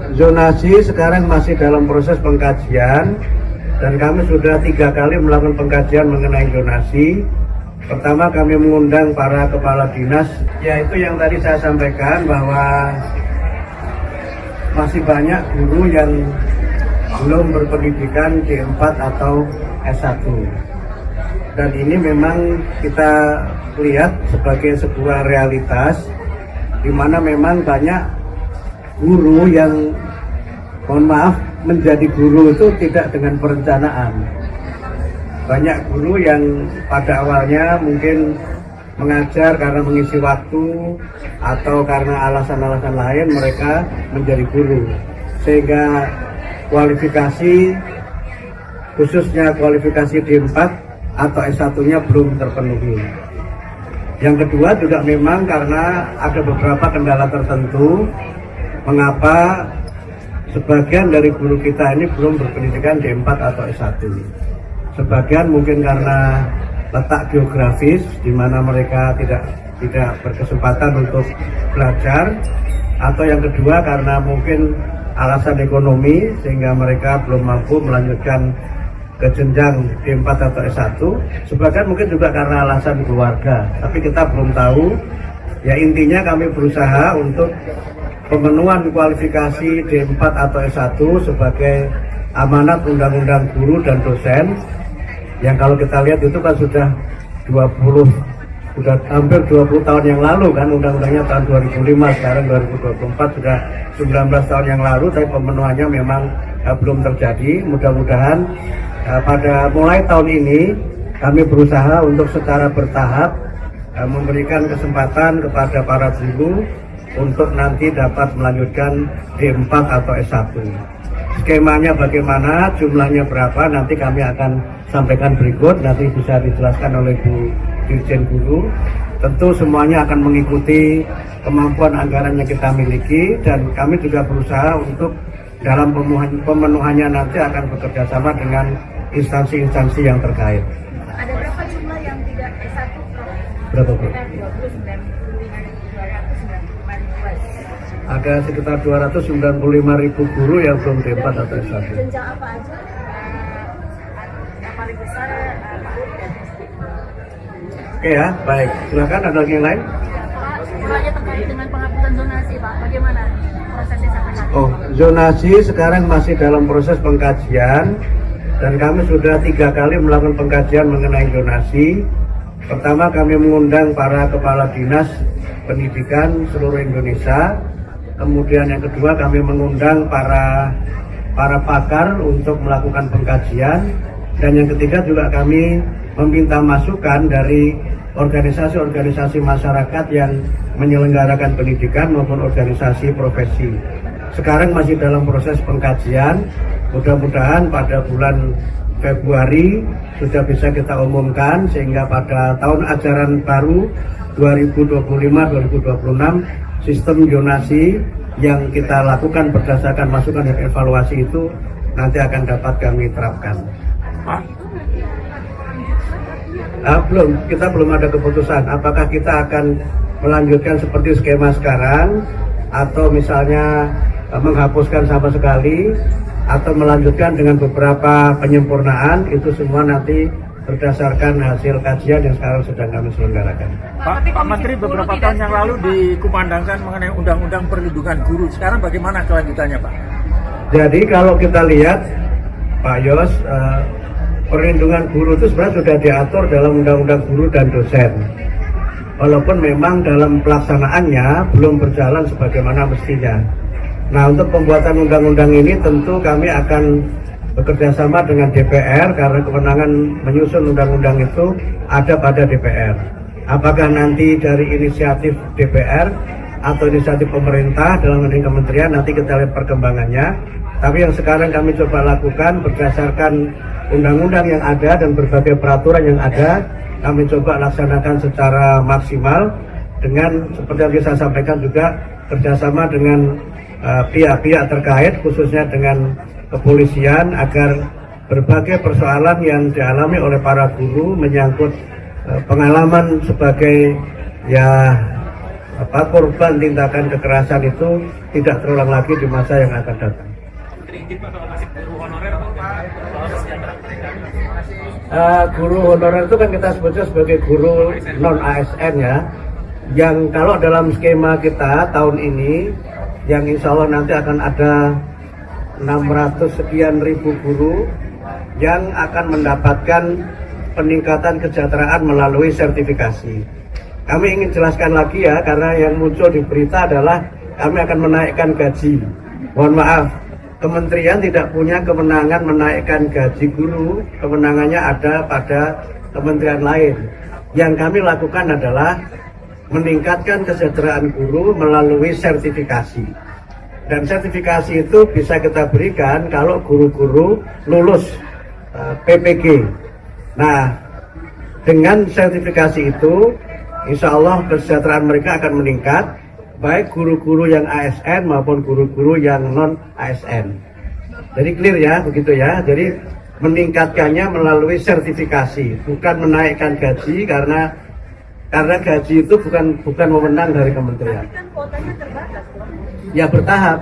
Zonasi sekarang masih dalam proses pengkajian dan kami sudah 3 kali melakukan pengkajian mengenai zonasi. Pertama kami mengundang para kepala dinas, yaitu yang tadi saya sampaikan bahwa masih banyak guru yang belum berpendidikan D4 atau S1. Dan ini memang kita lihat sebagai sebuah realitas di mana memang banyak guru yang, mohon maaf, menjadi guru itu tidak dengan perencanaan. Banyak guru yang pada awalnya mungkin mengajar karena mengisi waktu atau karena alasan-alasan lain mereka menjadi guru, sehingga kualifikasi, khususnya kualifikasi D4 atau S1-nya belum terpenuhi. Yang kedua juga memang karena ada beberapa kendala tertentu mengapa sebagian dari guru kita ini belum berpendidikan D4 atau S1. Sebagian mungkin karena letak geografis di mana mereka tidak berkesempatan untuk belajar, atau yang kedua karena mungkin alasan ekonomi sehingga mereka belum mampu melanjutkan ke jenjang D4 atau S1. Sebagian mungkin juga karena alasan keluarga, tapi kita belum tahu. Ya, intinya kami berusaha untuk pemenuhan kualifikasi D4 atau S1 sebagai amanat Undang-Undang Guru dan Dosen, yang kalau kita lihat itu kan sudah hampir 20 tahun yang lalu kan, undang-undangnya tahun 2005, sekarang 2024 sudah 19 tahun yang lalu, tapi pemenuhannya memang belum terjadi. Mudah-mudahan pada mulai tahun ini kami berusaha untuk secara bertahap memberikan kesempatan kepada para guru untuk nanti dapat melanjutkan D4 atau S1. Skemanya bagaimana, jumlahnya berapa, nanti kami akan sampaikan berikut, nanti bisa dijelaskan oleh Bu Dirjen Guru. Tentu semuanya akan mengikuti kemampuan anggaran yang kita miliki, dan kami juga berusaha untuk dalam pemenuhannya nanti akan bekerja sama dengan instansi-instansi yang terkait. Ada berapa jumlah yang tidak S1? Berapa, Bu? 29.295. Ada sekitar 295.000 guru yang belum D4 atau S1. Jenjang apa aja? Yang paling besar PAUD dan SD. Oke ya, baik. Silakan, ada lagi yang lain? Pak, semuanya terkait dengan penghapusan zonasi, Pak. Bagaimana prosesnya sampai saat ini? Oh, zonasi sekarang masih dalam proses pengkajian dan kami sudah 3 kali melakukan pengkajian mengenai zonasi. Pertama kami mengundang para kepala dinas pendidikan seluruh Indonesia. Kemudian yang kedua kami mengundang para pakar untuk melakukan pengkajian, dan yang ketiga juga kami meminta masukan dari organisasi-organisasi masyarakat yang menyelenggarakan pendidikan maupun organisasi profesi. Sekarang masih dalam proses pengkajian, mudah-mudahan pada bulan Februari sudah bisa kita umumkan, sehingga pada tahun ajaran baru 2025-2026 sistem zonasi yang kita lakukan berdasarkan masukan dan evaluasi itu nanti akan dapat kami terapkan. Kita belum ada keputusan apakah kita akan melanjutkan seperti skema sekarang, atau misalnya menghapuskan sama sekali, atau melanjutkan dengan beberapa penyempurnaan. Itu semua nanti berdasarkan hasil kajian yang sekarang sedang kami selenggarakan. Pak Menteri, beberapa tahun yang lalu dikumandangkan mengenai Undang-Undang Perlindungan Guru. Sekarang bagaimana kelanjutannya, Pak? Jadi kalau kita lihat, Pak Yos, perlindungan guru itu sebenarnya sudah diatur dalam Undang-Undang Guru dan Dosen. Walaupun memang dalam pelaksanaannya belum berjalan sebagaimana mestinya. Nah, untuk pembuatan undang-undang ini tentu kami akan bekerja sama dengan DPR, karena kewenangan menyusun undang-undang itu ada pada DPR. Apakah nanti dari inisiatif DPR atau inisiatif pemerintah dalam ini kementerian, nanti kita lihat perkembangannya. Tapi yang sekarang kami coba lakukan berdasarkan undang-undang yang ada dan berbagai peraturan yang ada, kami coba laksanakan secara maksimal dengan seperti yang saya sampaikan juga kerjasama dengan pihak-pihak terkait, khususnya dengan kepolisian, agar berbagai persoalan yang dialami oleh para guru menyangkut pengalaman sebagai korban tindakan kekerasan itu tidak terulang lagi di masa yang akan datang. Guru honorer itu kan kita sebutnya sebagai guru non ASN ya, yang kalau dalam skema kita tahun ini, yang insya Allah nanti akan ada 600 sekian ribu guru yang akan mendapatkan peningkatan kesejahteraan melalui sertifikasi. Kami ingin jelaskan lagi ya, karena yang muncul di berita adalah kami akan menaikkan gaji. Mohon maaf, kementerian tidak punya kewenangan menaikkan gaji guru, kewenangannya ada pada kementerian lain. Yang kami lakukan adalah meningkatkan kesejahteraan guru melalui sertifikasi. Dan sertifikasi itu bisa kita berikan kalau guru-guru lulus PPG. Nah, dengan sertifikasi itu, insya Allah kesejahteraan mereka akan meningkat, baik guru-guru yang ASN maupun guru-guru yang non ASN. Jadi clear ya, begitu ya. Jadi meningkatkannya melalui sertifikasi, bukan menaikkan gaji karena gaji itu bukan wewenang dari kementerian. Tapi kan kuotanya terbatas, Bro. Ya bertahap.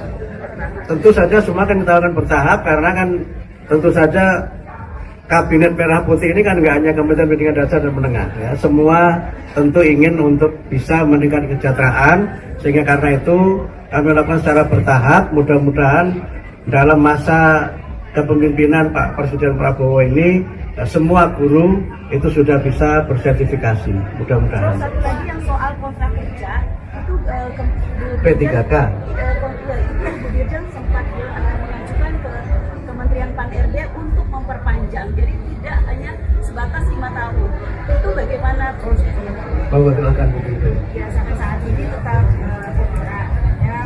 Tentu saja semua kan kita akan bertahap karena kan tentu saja Kabinet Merah Putih ini kan nggak hanya Kementerian Pendidikan Dasar dan Menengah ya, semua tentu ingin untuk bisa meningkatkan kesejahteraan, sehingga karena itu kami lakukan secara bertahap. Mudah-mudahan dalam masa kepemimpinan Pak Presiden Prabowo ini semua guru itu sudah bisa bersertifikasi, mudah-mudahan. Satu lagi yang soal kontrak kerja itu P3K. Bu Dirjen sempat mengajukan ke Kementerian Pan-RB untuk memperpanjang, jadi tidak hanya sebatas 5 tahun. Itu bagaimana prosesnya? Bahwa silakan begitu. Ya, sampai saat ini tetap kontrak ya,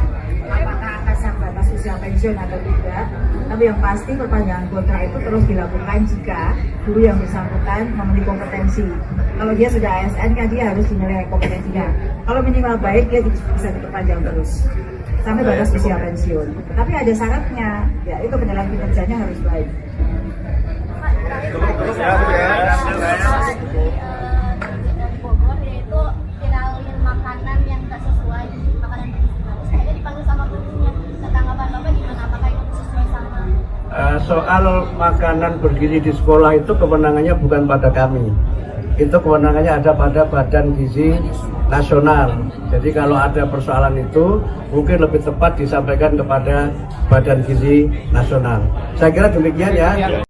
apakah akan sampai batas usia pensiun atau tidak, tapi yang pasti perpanjangan kontrak itu terus dilakukan jika guru yang bersangkutan memenuhi kompetensi. Kalau dia sudah ASN kan dia harus dinilai kompetensinya, kalau minimal baik dia bisa diperpanjang terus sampai batas usia pensiun. Tapi ada syaratnya, ya itu penilaian kinerjanya harus baik. Bogor yaitu viralin makanan yang tak sesuai, makanan terus akhirnya dipanggil sama gurunya. Tanggapan Bapak gimana? Apakah itu sesuai sama? Soal makanan bergizi di sekolah itu kewenangannya bukan pada kami. Itu kewenangannya ada pada Badan Gizi Nasional. Jadi kalau ada persoalan itu mungkin lebih tepat disampaikan kepada Badan Gizi Nasional. Saya kira demikian ya.